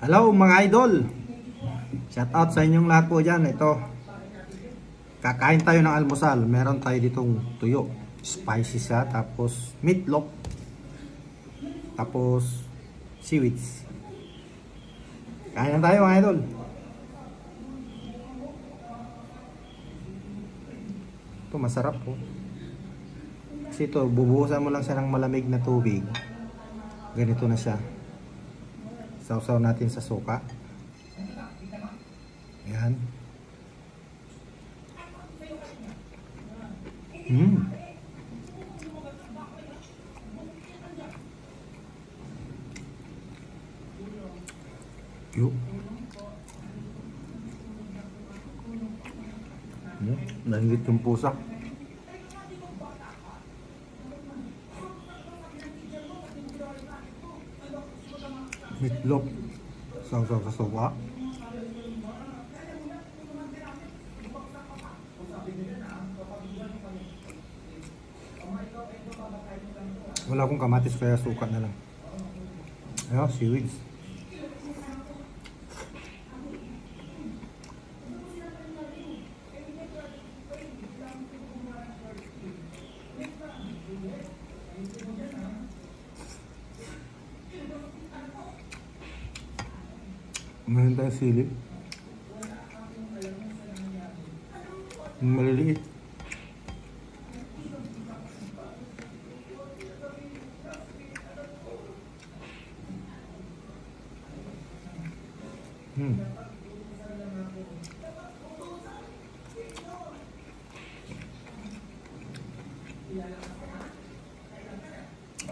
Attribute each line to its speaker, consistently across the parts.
Speaker 1: Hello mga idol, shout out sa inyong lahat po dyan. Ito, kakain tayo ng almusal. Meron tayo ditong tuyo, spicy siya, tapos meatloaf, tapos seaweeds. Kain na tayo mga idol. Ito masarap po. Kasi ito, bubuhusan mo lang siya ng malamig na tubig. Ganito na siya. Sausaw natin sa suka. Ayan. Yuk. Nangit yung pusa. Meatloaf, sausaw sa suka. Wala akong kamatis kaya suka na lang. Ayan, seaweeds. Meron tayong sili. Maliliit.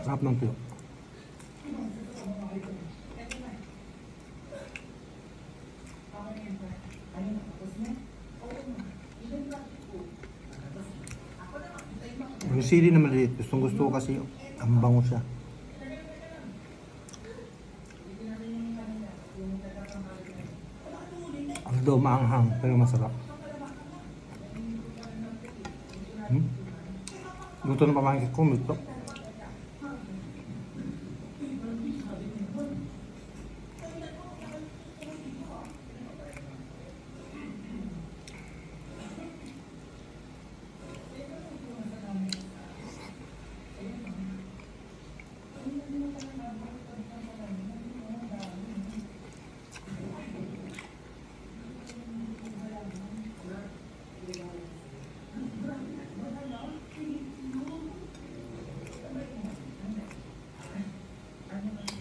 Speaker 1: Sarap ng tuyo. Yung sili na maliit, gustong gusto ko kasi ang bango siya. Ang daw maanghang pero masarap. Luto ng pamangkin ko, ito.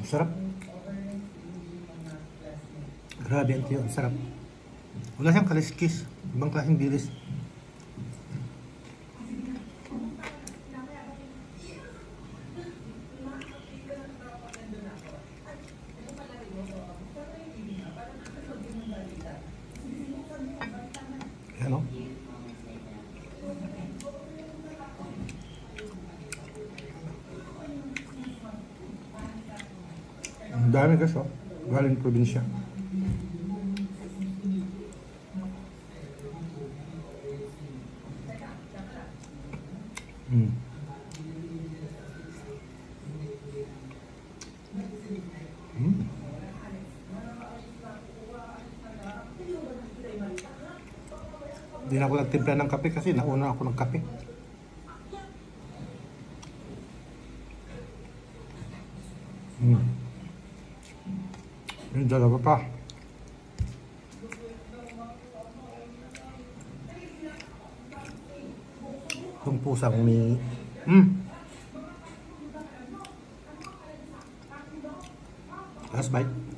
Speaker 1: Sarap. Grabe ang tiyo, sarap. Wala siyang kaliskis, ibang klaseng bilis. Ano? Ang dami kasi, galing probinsya. Hindi na ako nagtimpla ng kape kasi nauna ako ng kape. Yung dalawa pa. Itong pusang may last bite.